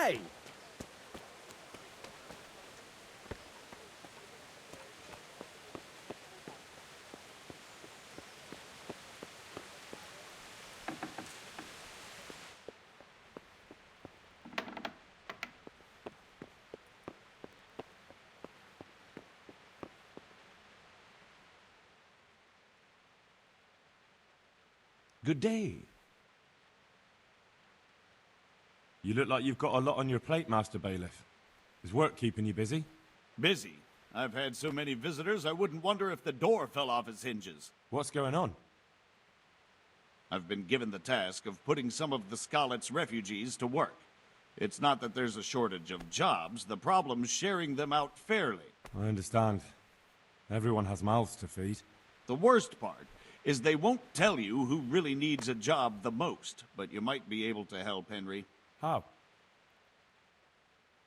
day! Good day. You look like you've got a lot on your plate, Master Bailiff. Is work keeping you busy? Busy? I've had so many visitors, I wouldn't wonder if the door fell off its hinges. What's going on? I've been given the task of putting some of the Scarlet's refugees to work. It's not that there's a shortage of jobs, the problem's sharing them out fairly. I understand. Everyone has mouths to feed. The worst part is they won't tell you who really needs a job the most, but you might be able to help, Henry. How?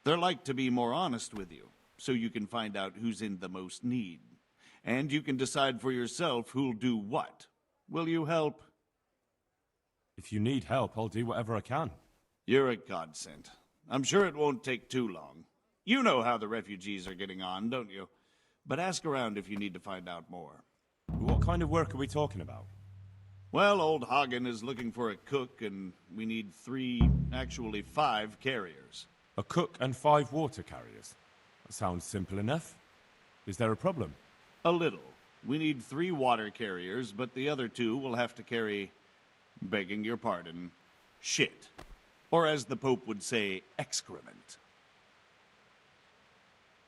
They're like to be more honest with you, so you can find out who's in the most need. And you can decide for yourself who'll do what. Will you help? If you need help, I'll do whatever I can. You're a godsend. I'm sure it won't take too long. You know how the refugees are getting on, don't you? But ask around if you need to find out more. What kind of work are we talking about? Well, old Hagen is looking for a cook, and we need 5 carriers. A cook and 5 water carriers. That sounds simple enough. Is there a problem? A little. We need 3 water carriers, but the other 2 will have to carry, begging your pardon, shit. Or as the Pope would say, excrement.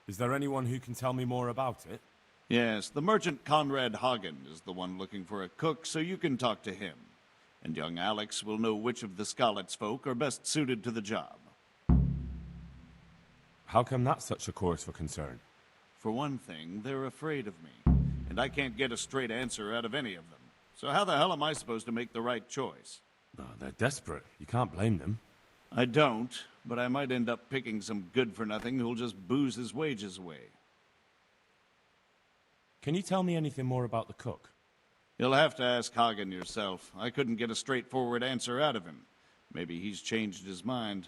Is there anyone who can tell me more about it? Yes, the merchant Conrad Hagen is the one looking for a cook, so you can talk to him. And young Alex will know which of the Scarlet's folk are best suited to the job. How come that's such a cause for concern? For one thing, they're afraid of me, and I can't get a straight answer out of any of them. So how the hell am I supposed to make the right choice? Oh, they're desperate. You can't blame them. I don't, but I might end up picking some good-for-nothing who'll just booze his wages away. Can you tell me anything more about the cook? You'll have to ask Hagen yourself. I couldn't get a straightforward answer out of him. Maybe he's changed his mind.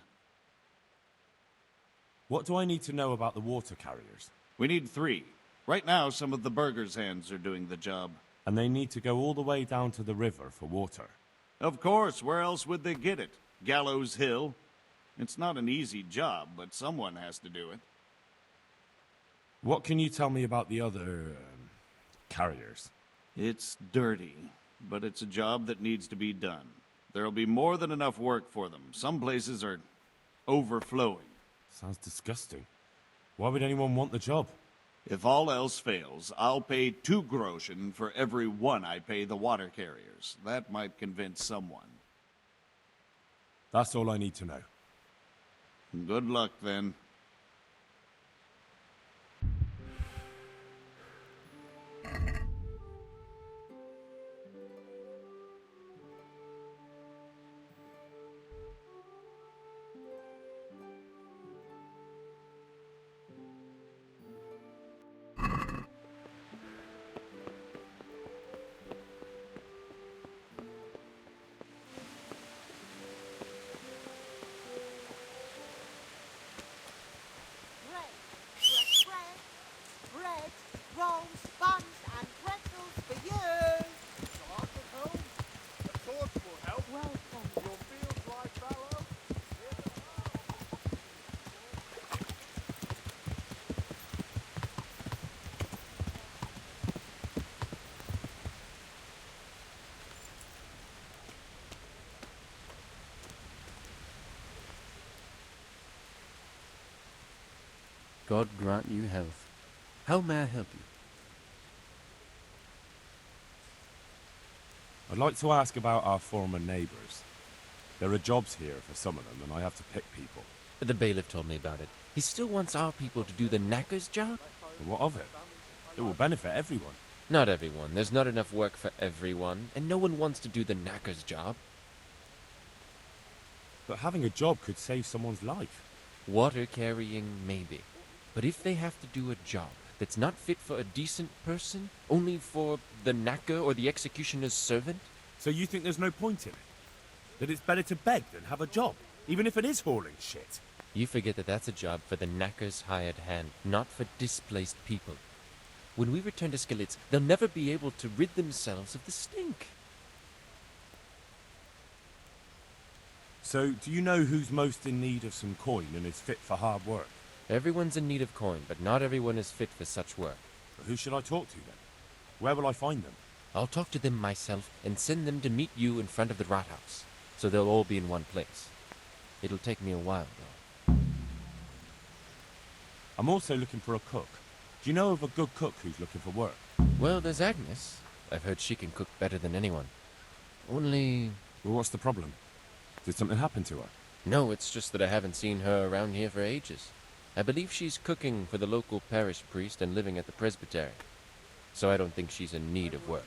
What do I need to know about the water carriers? We need 3. Right now, some of the burgers' hands are doing the job. And they need to go all the way down to the river for water. Of course, where else would they get it? Gallows Hill? It's not an easy job, but someone has to do it. What can you tell me about the other carriers? It's dirty, but it's a job that needs to be done. There'll be more than enough work for them. Some places are overflowing. Sounds disgusting. Why would anyone want the job? If all else fails, I'll pay 2 groschen for every 1 I pay the water carriers. That might convince someone. That's all I need to know. Good luck, then. God grant you health. How may I help you? I'd like to ask about our former neighbors. There are jobs here for some of them, and I have to pick people. The bailiff told me about it. He still wants our people to do the knacker's job? But what of it? It will benefit everyone. Not everyone. There's not enough work for everyone, and no one wants to do the knacker's job. But having a job could save someone's life. Water carrying, maybe. But if they have to do a job that's not fit for a decent person, only for the knacker or the executioner's servant? So you think there's no point in it? That it's better to beg than have a job, even if it is hauling shit? You forget that that's a job for the knacker's hired hand, not for displaced people. When we return to Skalitz, they'll never be able to rid themselves of the stink. So, do you know who's most in need of some coin and is fit for hard work? Everyone's in need of coin, but not everyone is fit for such work. But who should I talk to then? Where will I find them? I'll talk to them myself and send them to meet you in front of the Rathaus, so they'll all be in one place. It'll take me a while, though. I'm also looking for a cook. Do you know of a good cook who's looking for work? Well, there's Agnes. I've heard she can cook better than anyone. Only... Well, what's the problem? Did something happen to her? No, it's just that I haven't seen her around here for ages. I believe she's cooking for the local parish priest and living at the presbytery. So I don't think she's in need of work.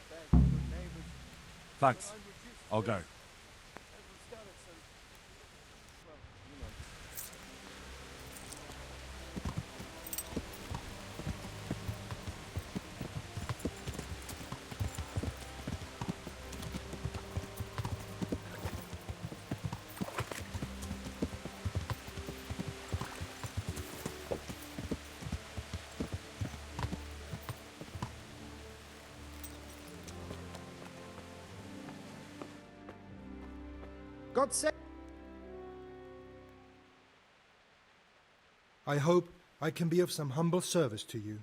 Thanks. I'll go. God save. I hope I can be of some humble service to you.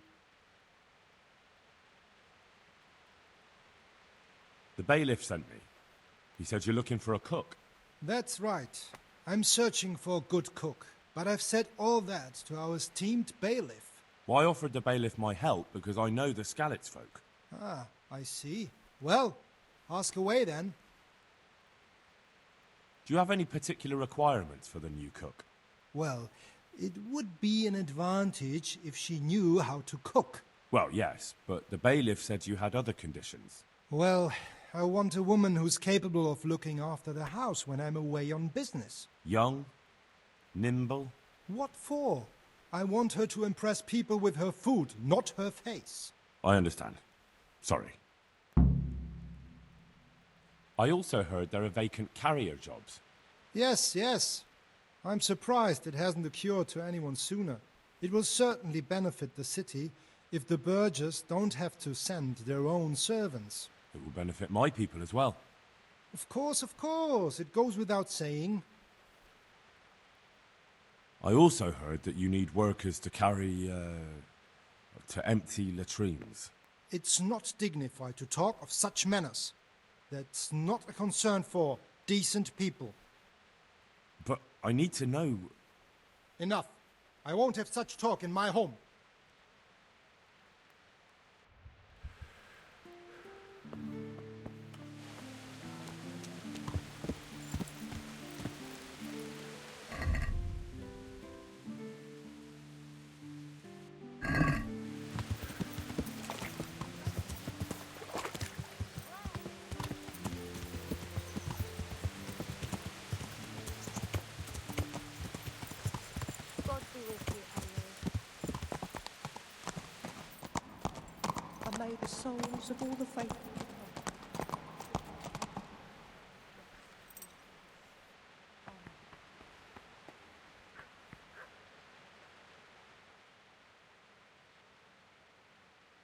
The bailiff sent me. He said you're looking for a cook. That's right. I'm searching for a good cook, but I've said all that to our esteemed bailiff. Well, I offered the bailiff my help because I know the Skalitz folk. Ah, I see. Well, ask away then. Do you have any particular requirements for the new cook? Well, it would be an advantage if she knew how to cook. Well, yes, but the bailiff said you had other conditions. Well, I want a woman who's capable of looking after the house when I'm away on business. Young? Nimble? What for? I want her to impress people with her food, not her face. I understand. Sorry. I also heard there are vacant carrier jobs. Yes, yes. I'm surprised it hasn't occurred to anyone sooner. It will certainly benefit the city if the burghers don't have to send their own servants. It will benefit my people as well. Of course. It goes without saying. I also heard that you need workers to carry, to empty latrines. It's not dignified to talk of such manners. That's not a concern for decent people. But I need to know... Enough. I won't have such talk in my home. May the souls of all the faithful.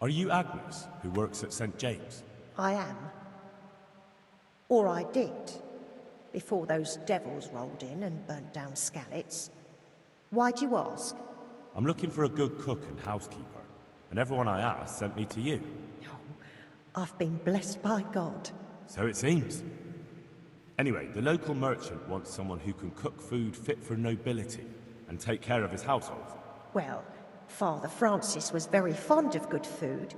Are you Agnes, who works at St. James? I am. Or I did, before those devils rolled in and burnt down Skalitz. Why'd you ask? I'm looking for a good cook and housekeeper, and everyone I asked sent me to you. Oh, I've been blessed by God. So it seems. Anyway, the local merchant wants someone who can cook food fit for nobility and take care of his household. Well, Father Francis was very fond of good food,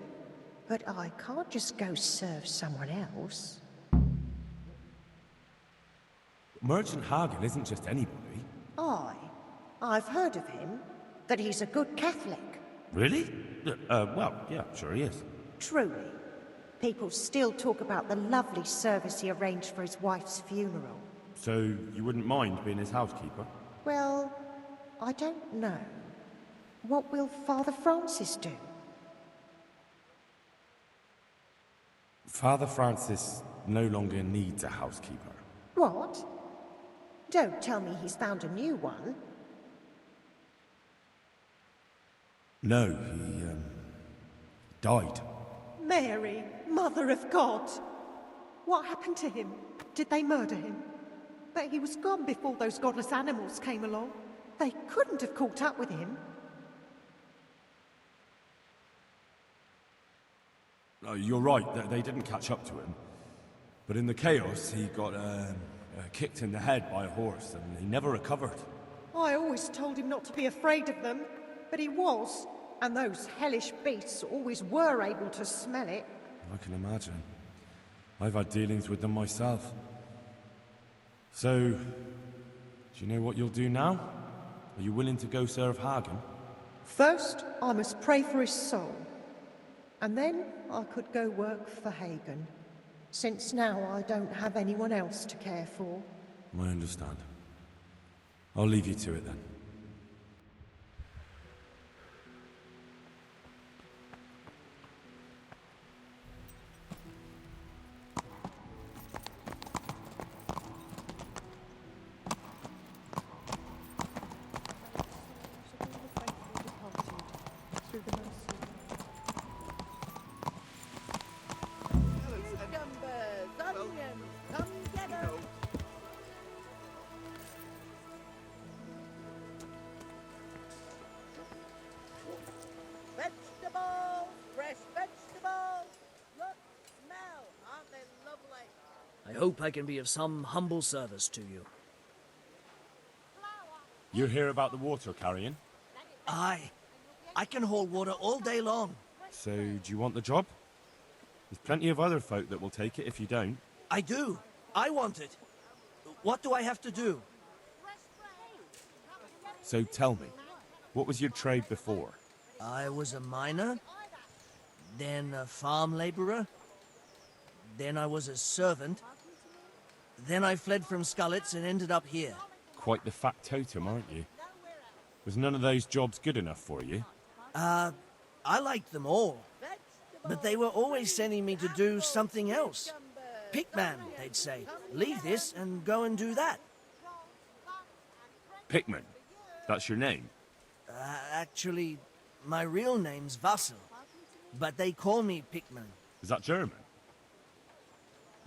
but I can't just go serve someone else. Merchant Hagen isn't just anybody. I've heard of him, that he's a good Catholic. Really? Well, yeah, sure he is. Truly. People still talk about the lovely service he arranged for his wife's funeral. So you wouldn't mind being his housekeeper? Well, I don't know. What will Father Francis do? Father Francis no longer needs a housekeeper. What? Don't tell me he's found a new one. No, he died. Mary, Mother of God! What happened to him? Did they murder him? But he was gone before those godless animals came along. They couldn't have caught up with him. No, you're right, they didn't catch up to him. But in the chaos, he got kicked in the head by a horse, and he never recovered. I always told him not to be afraid of them, but he was. And those hellish beasts always were able to smell it. I can imagine. I've had dealings with them myself. So, do you know what you'll do now? Are you willing to go serve Hagen? First, I must pray for his soul. And then I could go work for Hagen, since now I don't have anyone else to care for. I understand. I'll leave you to it then. I hope I can be of some humble service to you. You're here about the water carrying? Aye. I can haul water all day long. So, do you want the job? There's plenty of other folk that will take it if you don't. I do. I want it. What do I have to do? So tell me, what was your trade before? I was a miner, then a farm laborer, then I was a servant, then I fled from Skullets and ended up here. Quite the factotum, aren't you? Was none of those jobs good enough for you? I liked them all, but they were always sending me to do something else. Pickman, they'd say. Leave this and go and do that. Pickman? That's your name? Actually, my real name's Vassal, but they call me Pickman. Is that German?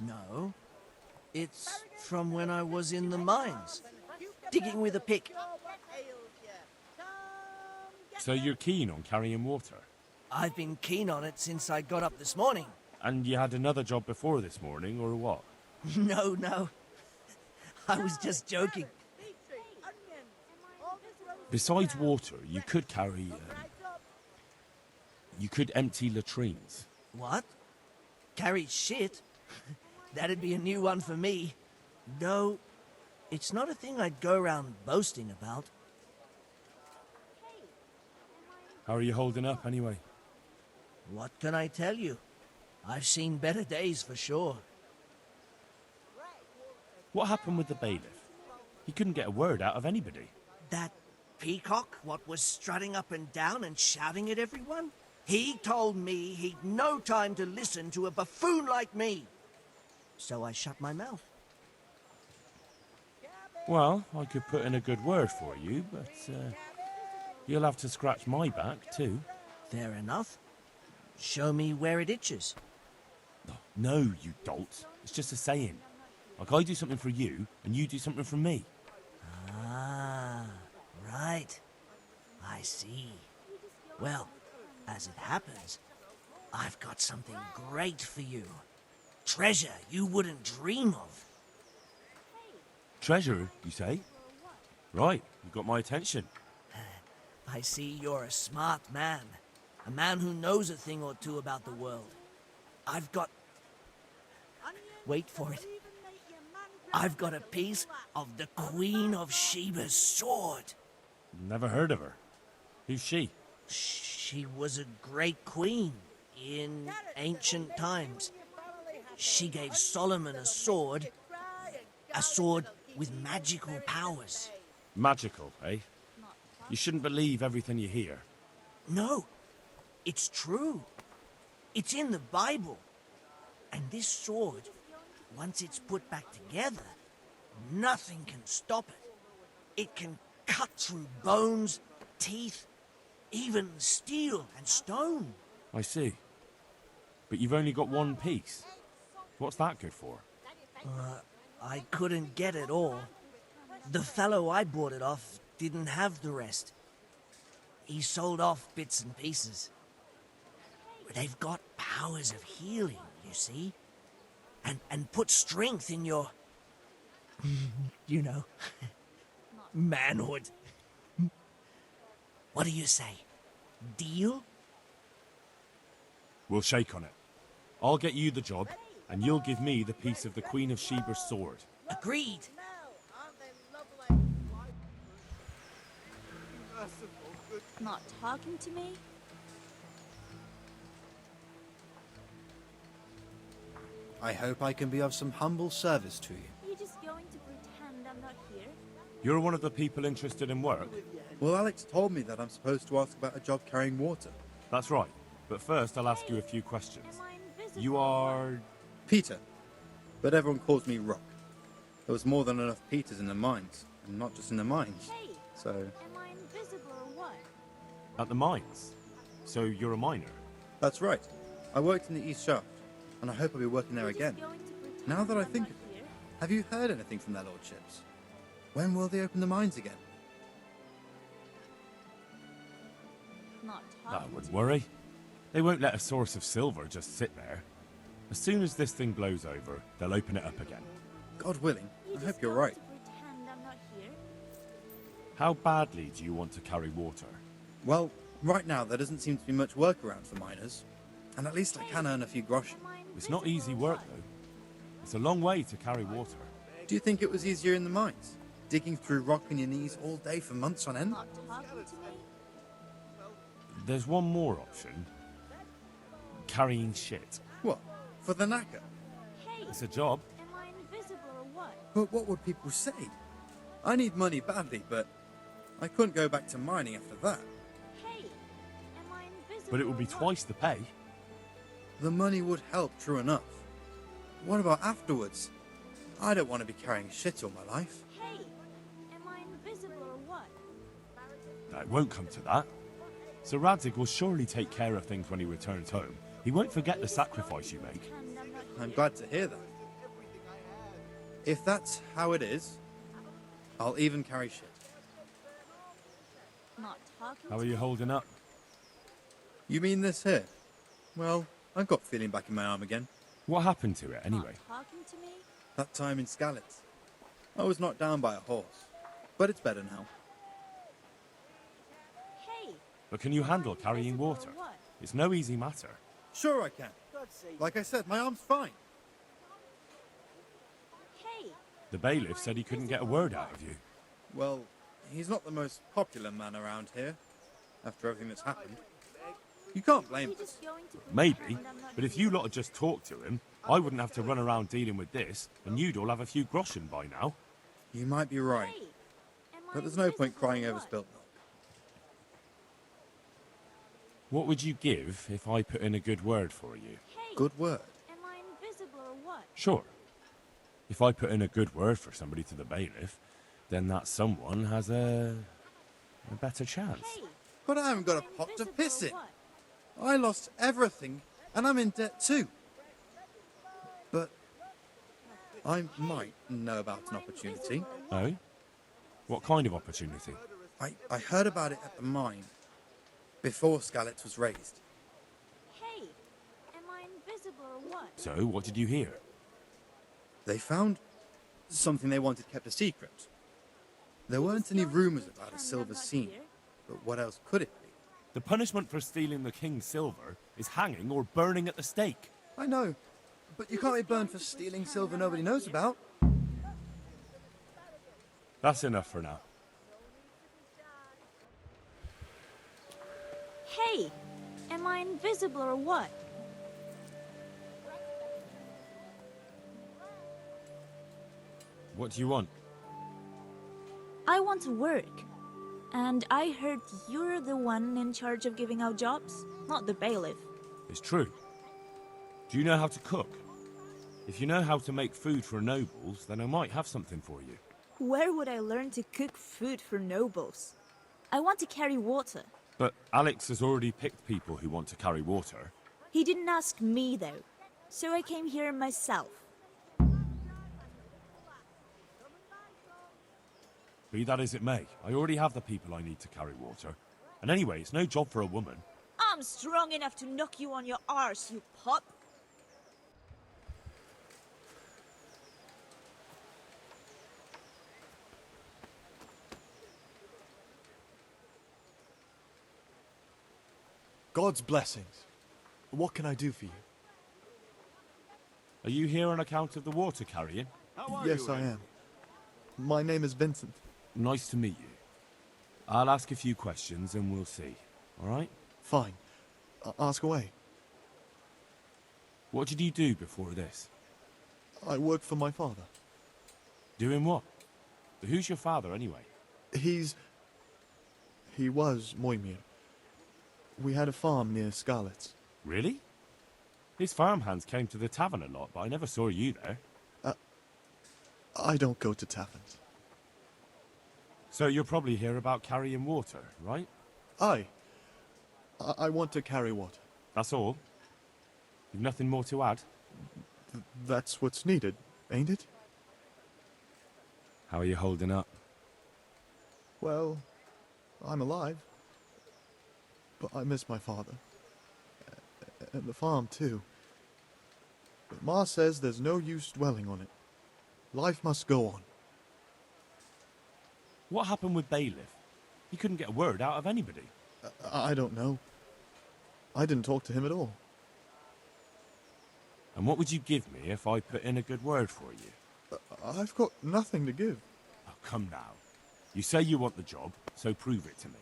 No. It's from when I was in the mines, digging with a pick. So you're keen on carrying water? I've been keen on it since I got up this morning. And you had another job before this morning, or what? No. I was just joking. Besides water, you could carry... you could empty latrines. What? Carry shit? That'd be a new one for me. No, it's not a thing I'd go around boasting about. How are you holding up, anyway? What can I tell you? I've seen better days for sure. What happened with the bailiff? He couldn't get a word out of anybody. That peacock, what was strutting up and down and shouting at everyone? He told me he'd no time to listen to a buffoon like me. So I shut my mouth. Well, I could put in a good word for you, but you'll have to scratch my back, too. Fair enough. Show me where it itches. No, you dolt. It's just a saying. Like I do something for you, and you do something for me. Ah, right. I see. Well, as it happens, I've got something great for you. Treasure you wouldn't dream of. Treasure, you say? Right, you got my attention. I see you're a smart man. A man who knows a thing or two about the world. I've got... Wait for it. I've got a piece of the Queen of Sheba's sword. Never heard of her. Who's she? She was a great queen in ancient times. She gave Solomon a sword with magical powers. Magical, eh? You shouldn't believe everything you hear. No, it's true. It's in the Bible. And this sword, once it's put back together, nothing can stop it. It can cut through bones, teeth, even steel and stone. I see. But you've only got one piece. What's that good for? I couldn't get it all. The fellow I bought it off didn't have the rest. He sold off bits and pieces. They've got powers of healing, you see? And put strength in your... you know, manhood. What do you say? Deal? We'll shake on it. I'll get you the job, and you'll give me the piece of the Queen of Sheba's sword. Agreed. Not talking to me? I hope I can be of some humble service to you. Are you just going to pretend I'm not here? You're one of the people interested in work? Well, Alex told me that I'm supposed to ask about a job carrying water. That's right. But first, I'll ask you a few questions. Am I invisible? You are... Peter. But everyone calls me Rock. There was more than enough Peters in the mines, and not just in the mines. Hey, So, am I invisible or what? at the mines. So you're a miner? that's right. I worked in the East Shaft, and I hope I'll be working there Are you again. just going to pretend Now that I I'm think not of it, here? have you heard anything from their lordships? When will they open the mines again? Not That talking wouldn't to worry. They won't let a source of silver just sit there. As soon as this thing blows over, they'll open it up again. God willing, you. I Just hope you're going right. to pretend I'm not here? How badly do you want to carry water? Well, right now there doesn't seem to be much work around for miners, and at least I can earn a few groschen. Am I It's not invisible easy or work, what? though. It's a long way to carry water. Do you think it was easier in the mines? Digging through rock on your knees all day for months on end? Not talking to me? There's one more option. Carrying shit. What? For the knacker? Hey, It's a job. am I invisible or what? But what would people say? I need money badly, but I couldn't go back to mining after that. Hey, am I invisible But it would be or what? twice the pay. The money would help, true enough. What about afterwards? I don't want to be carrying shit all my life. Hey, am I invisible or what? No, it won't come to that. Sir Radzig will surely take care of things when he returns home. He won't forget the sacrifice you make. Pretend I'm not I'm here? glad to hear that. If that's how it is, I'll even carry shit. Not talking How to are you me? holding up? You mean this here? Well, I've got feeling back in my arm again. What happened to it, anyway? Not talking to me? That time in Skalitz. I was knocked down by a horse, but it's better now. Hey, But can you handle carrying water? what? It's no easy matter. Sure I can. Like I said, my arm's fine. Hey, The bailiff said he couldn't get a word out of you. Well, he's not the most popular man around here, after everything that's happened. You can't blame you us. just going to Maybe, pretend I'm not but if here? you lot had just talked to him, I wouldn't have to run around dealing with this, and you'd all have a few groschen by now. You might be right, Hey, am I but there's no point invisible crying or over what? spilt milk. What would you give if I put in a good word for you? Hey, Good word. am I invisible or what? Sure. If I put in a good word for somebody to the bailiff, then that someone has a better chance. Hey, But I haven't got a am I pot to invisible piss or in. what? I lost everything, and I'm in debt too. But I might know about an opportunity. Oh? What kind of opportunity? I heard about it at the mine, before Skalitz was raised. Hey, am I invisible or what? So, what did you hear? They found something they wanted kept a secret. There weren't any rumors about a silver scene, but what else could it be? The punishment for stealing the king's silver is hanging or burning at the stake. I know, but you can't be burned for stealing silver nobody knows about. That's enough for now. Hey, am I invisible or what? What do you want? I want to work. And I heard you're the one in charge of giving out jobs, not the bailiff. It's true. Do you know how to cook? If you know how to make food for nobles, then I might have something for you. Where would I learn to cook food for nobles? I want to carry water. But Alex has already picked people who want to carry water. He didn't ask me, though, so I came here myself. Be that as it may, I already have the people I need to carry water. And anyway, it's no job for a woman. I'm strong enough to knock you on your arse, you pup. God's blessings. What can I do for you? Are you here on account of the water carrying? Yes, I am. My name is Vincent. Nice to meet you. I'll ask a few questions and we'll see. All right? Fine. Ask away. What did you do before this? I work for my father. Doing what? Who's your father, anyway? He was Moimir. We had a farm near Scarlet's. Really? His farmhands came to the tavern a lot, but I never saw you there. I don't go to taverns. So you're probably here about carrying water, right? I want to carry water. That's all? You've nothing more to add? That's what's needed, ain't it? How are you holding up? Well, I'm alive. But I miss my father. And the farm, too. But Ma says there's no use dwelling on it. Life must go on. What happened with Bailiff? He couldn't get a word out of anybody. I don't know. I didn't talk to him at all. And what would you give me if I put in a good word for you? I've got nothing to give. Oh, come now. You say you want the job, so prove it to me.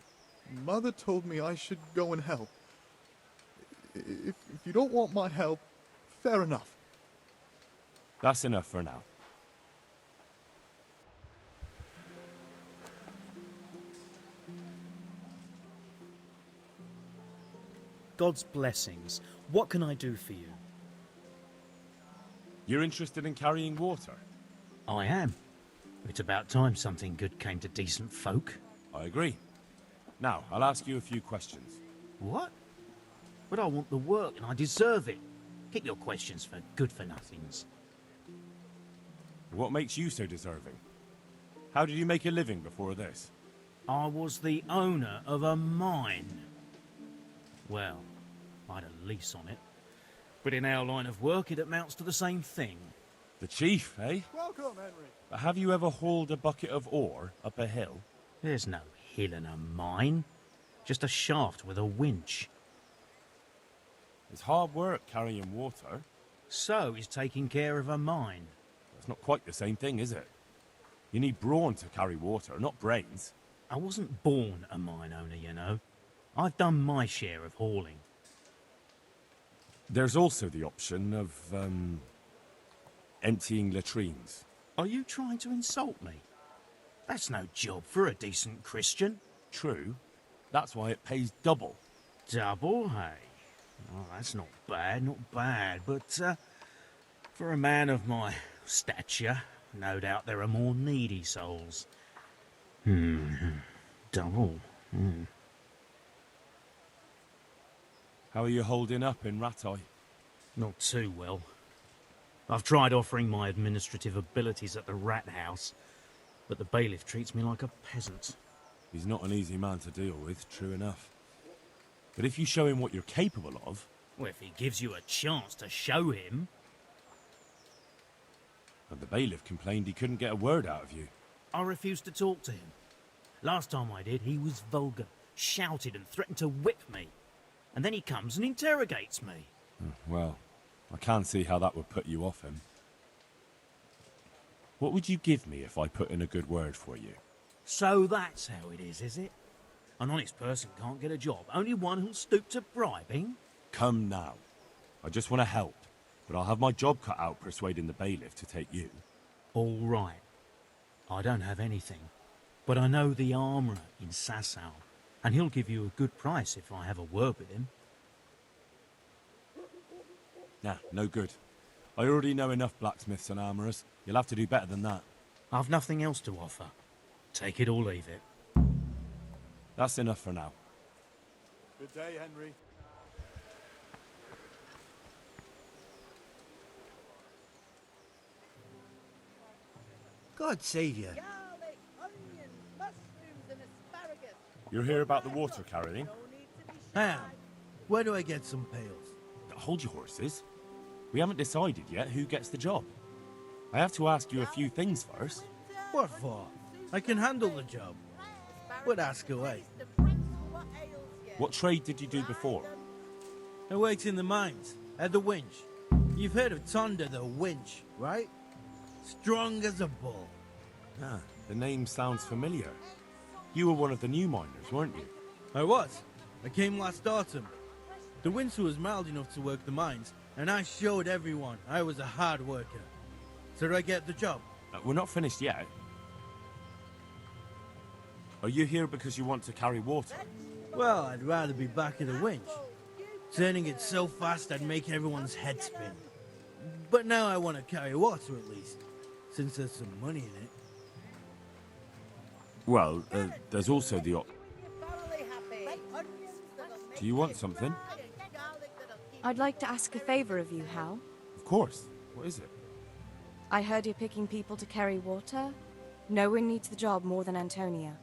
Mother told me I should go and help. If you don't want my help, fair enough. That's enough for now. God's blessings. What can I do for you? You're interested in carrying water? I am. It's about time something good came to decent folk. I agree. Now, I'll ask you a few questions. What? But I want the work and I deserve it. Keep your questions for good-for-nothings. What makes you so deserving? How did you make a living before this? I was the owner of a mine. Well, I had a lease on it. But in our line of work, it amounts to the same thing. The chief, eh? Welcome, Henry. But have you ever hauled a bucket of ore up a hill? There's no hill in a mine. Just a shaft with a winch. It's hard work carrying water. So is taking care of a mine. It's not quite the same thing, is it? You need brawn to carry water, not brains. I wasn't born a mine owner, you know. I've done my share of hauling. There's also the option of, emptying latrines. Are you trying to insult me? That's no job for a decent Christian. True. That's why it pays double. Double, hey? Oh, that's not bad, but, for a man of my stature, no doubt there are more needy souls. Double. How are you holding up in Ratai? Not too well. I've tried offering my administrative abilities at the rat house, but the bailiff treats me like a peasant. He's not an easy man to deal with, true enough. But if you show him what you're capable of... Well, if he gives you a chance to show him... And the bailiff complained he couldn't get a word out of you. I refused to talk to him. Last time I did, he was vulgar, shouted and threatened to whip me. And then he comes and interrogates me. Well, I can't see how that would put you off him. What would you give me if I put in a good word for you? So that's how it is it? An honest person can't get a job, only one who'll stoop to bribing? Come now. I just want to help, but I'll have my job cut out persuading the bailiff to take you. All right. I don't have anything, but I know the armourer in Sasau, and he'll give you a good price if I have a word with him. Nah, no good. I already know enough blacksmiths and armourers. You'll have to do better than that. I've nothing else to offer. Take it or leave it. That's enough for now. Good day, Henry. God save you. You're here about the water carrying? Ham, where do I get some pails? Hold your horses. We haven't decided yet who gets the job. I have to ask you a few things first. What for? I can handle the job. But ask away. What trade did you do before? I worked in the mines, at the winch. You've heard of Thunder the winch, right? Strong as a bull. Ah, the name sounds familiar. You were one of the new miners, weren't you? I was. I came last autumn. The winter was mild enough to work the mines, and I showed everyone I was a hard worker. So did I get the job? We're not finished yet. Are you here because you want to carry water? Well, I'd rather be back at the winch. Turning it so fast I'd make everyone's head spin. But now I want to carry water at least, since there's some money in it. Well, there's also the Do you want something? I'd like to ask a favor of you, Hal. Of course. What is it? I heard you're picking people to carry water. No one needs the job more than Antonia.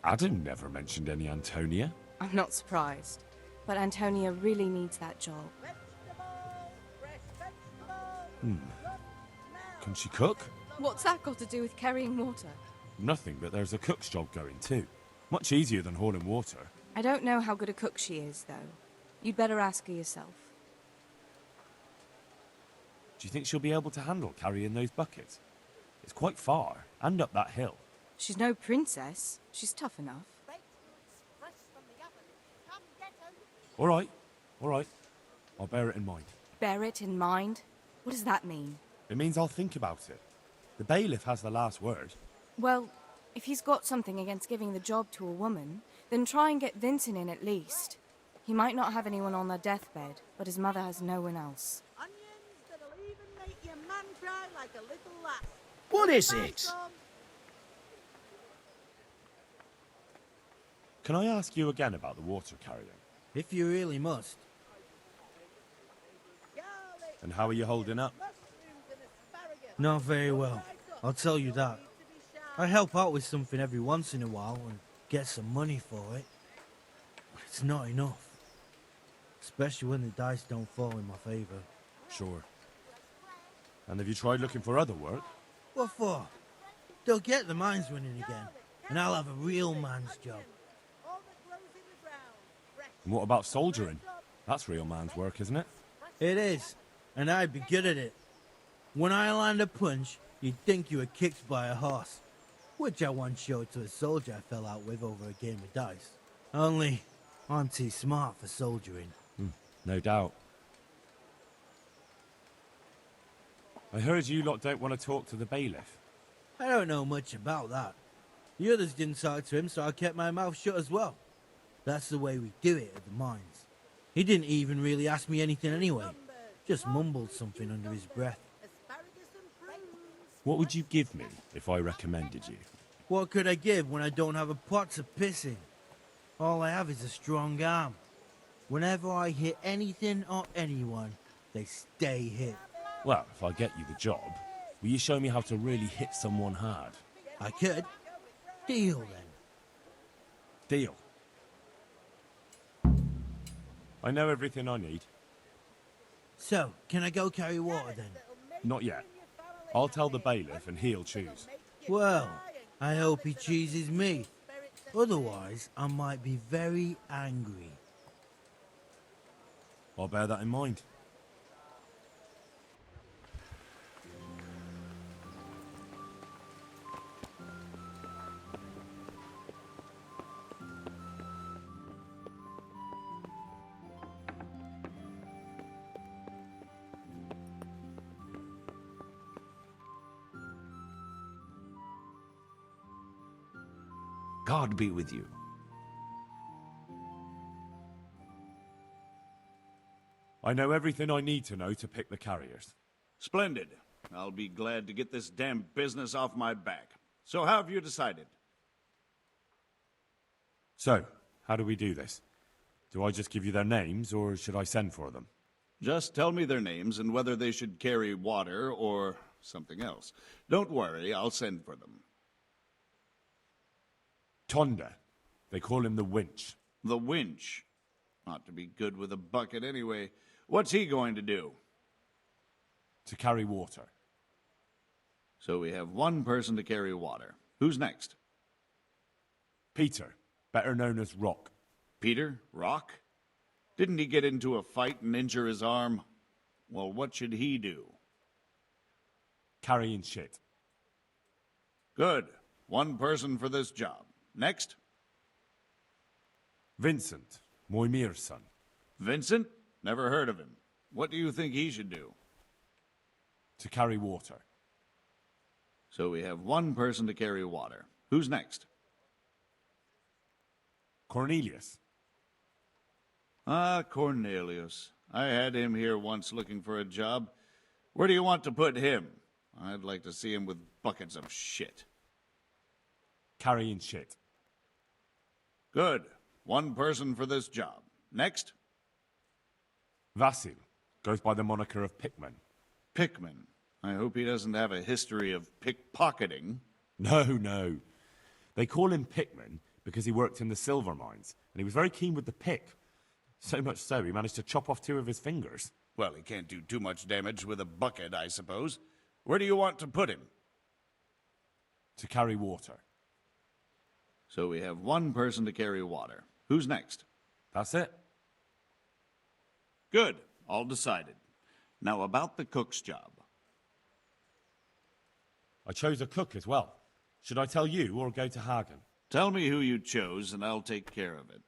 Adam never mentioned any Antonia. I'm not surprised. But Antonia really needs that job. Can she cook? What's that got to do with carrying water? Nothing, but there's a cook's job going too. Much easier than hauling water. I don't know how good a cook she is, though. You'd better ask her yourself. Do you think she'll be able to handle carrying those buckets? It's quite far, and up that hill. She's no princess. She's tough enough. All right. I'll bear it in mind. Bear it in mind? What does that mean? It means I'll think about it. The bailiff has the last word. Well, if he's got something against giving the job to a woman, then try and get Vincent in at least. He might not have anyone on their deathbed, but his mother has no one else. What is it? Can I ask you again about the water carrying? If you really must. And how are you holding up? Not very well, I'll tell you that. I help out with something every once in a while and get some money for it. But it's not enough. Especially when the dice don't fall in my favor. Sure. And have you tried looking for other work? What for? They'll get the mines running again, and I'll have a real man's job. And what about soldiering? That's real man's work, isn't it? It is, and I'd be good at it. When I land a punch, you'd think you were kicked by a horse. Which I once showed to a soldier I fell out with over a game of dice. Only, I'm too smart for soldiering. No doubt. I heard you lot don't want to talk to the bailiff. I don't know much about that. The others didn't talk to him, so I kept my mouth shut as well. That's the way we do it at the mines. He didn't even really ask me anything anyway. Just mumbled something under his breath. What would you give me if I recommended you? What could I give when I don't have a pot to piss in? All I have is a strong arm. Whenever I hit anything or anyone, they stay hit. Well, if I get you the job, will you show me how to really hit someone hard? I could. Deal, then. Deal. I know everything I need. So, can I go carry water, then? Not yet. I'll tell the bailiff and he'll choose. Well, I hope he chooses me. Otherwise, I might be very angry. I'll bear that in mind. God be with you. I know everything I need to know to pick the carriers. Splendid. I'll be glad to get this damn business off my back. So how have you decided? So, how do we do this? Do I just give you their names, or should I send for them? Just tell me their names and whether they should carry water or something else. Don't worry, I'll send for them. Tonda. They call him the Winch. The Winch. Ought to be good with a bucket anyway. What's he going to do? To carry water. So we have one person to carry water. Who's next? Peter, better known as Rock. Peter? Rock? Didn't he get into a fight and injure his arm? Well, what should he do? Carrying shit. Good. One person for this job. Next? Vincent, Moimir's son. Vincent? Never heard of him. What do you think he should do? To carry water. So we have one person to carry water. Who's next? Cornelius. Ah, Cornelius. I had him here once looking for a job. Where do you want to put him? I'd like to see him with buckets of shit. Carrying shit. Good. One person for this job. Next? Vasil. Goes by the moniker of Pickman. Pickman. I hope he doesn't have a history of pickpocketing. No. They call him Pickman because he worked in the silver mines, and he was very keen with the pick. So much so, he managed to chop off 2 of his fingers. Well, he can't do too much damage with a bucket, I suppose. Where do you want to put him? To carry water. So we have one person to carry water. Who's next? That's it. Good. All decided. Now about the cook's job. I chose a cook as well. Should I tell you or go to Hagen? Tell me who you chose and I'll take care of it.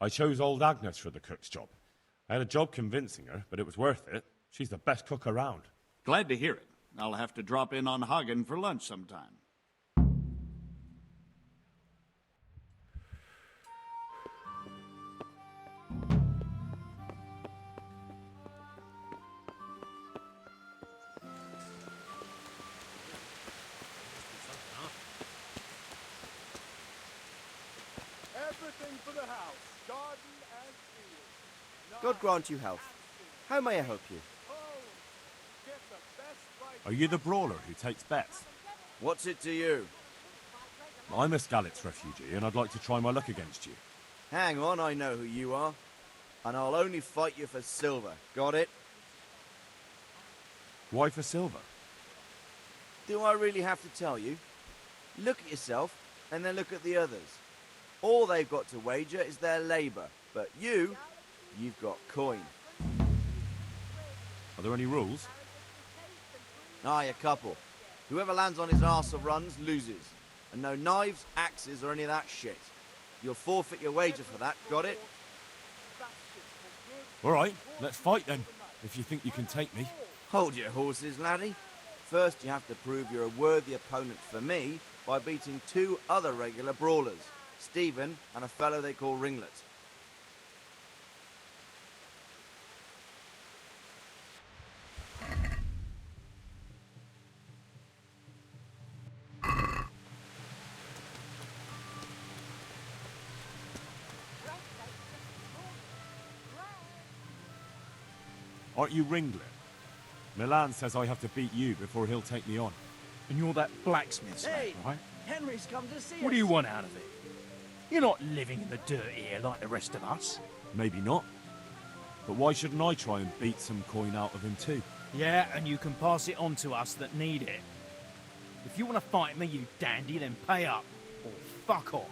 I chose old Agnes for the cook's job. I had a job convincing her, but it was worth it. She's the best cook around. Glad to hear it. I'll have to drop in on Hagen for lunch sometime. Everything for the house, garden and field. God grant you health. How may I help you? Are you the brawler who takes bets? What's it to you? I'm a Skalitz refugee, and I'd like to try my luck against you. Hang on, I know who you are. And I'll only fight you for silver. Got it? Why for silver? Do I really have to tell you? Look at yourself, and then look at the others. All they've got to wager is their labour. But you've got coin. Are there any rules? Aye, a couple. Whoever lands on his arse or runs, loses. And no knives, axes, or any of that shit. You'll forfeit your wager for that, got it? All right, let's fight then, if you think you can take me. Hold your horses, laddie. First you have to prove you're a worthy opponent for me by beating 2 other regular brawlers. Stephen and a fellow they call Ringlet. Aren't you Ringlet? Milan says I have to beat you before he'll take me on. And you're that blacksmith, Hey, right? Henry's come to see us. What do you want out of it? You're not living in the dirt here like the rest of us. Maybe not. But why shouldn't I try and beat some coin out of him too? Yeah, and you can pass it on to us that need it. If you want to fight me, you dandy, then pay up. Or fuck off.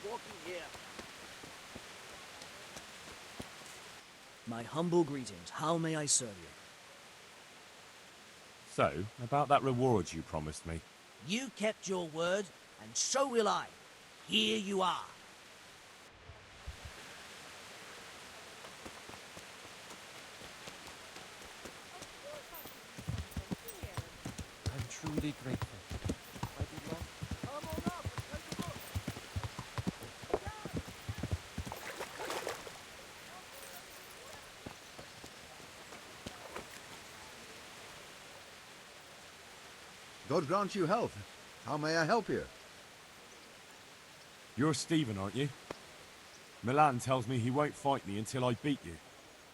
walking here. My humble greetings. How may I serve you? So, about that reward you promised me. You kept your word, and so will I. Here you are. I'm truly grateful. God grant you health. How may I help you? You're Stephen, aren't you? Milan tells me he won't fight me until I beat you.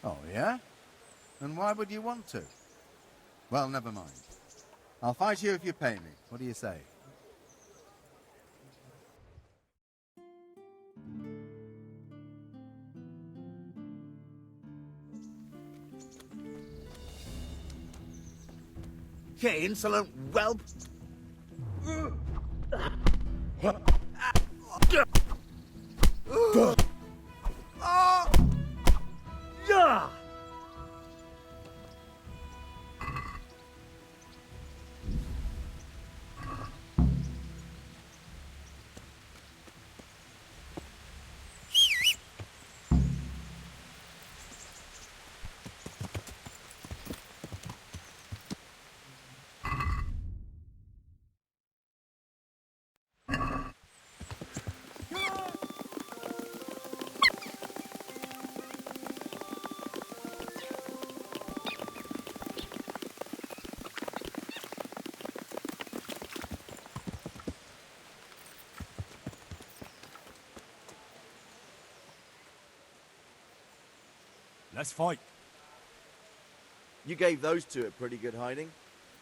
Oh, yeah? And why would you want to? Well, never mind. I'll fight you if you pay me. What do you say? You insolent whelp! Let's fight. You gave those two a pretty good hiding,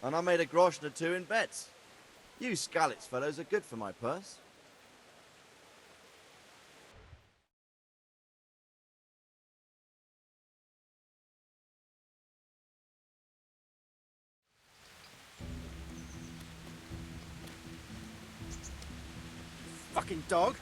and I made a groschen or two in bets. You Skalitz fellows are good for my purse. Fucking dog!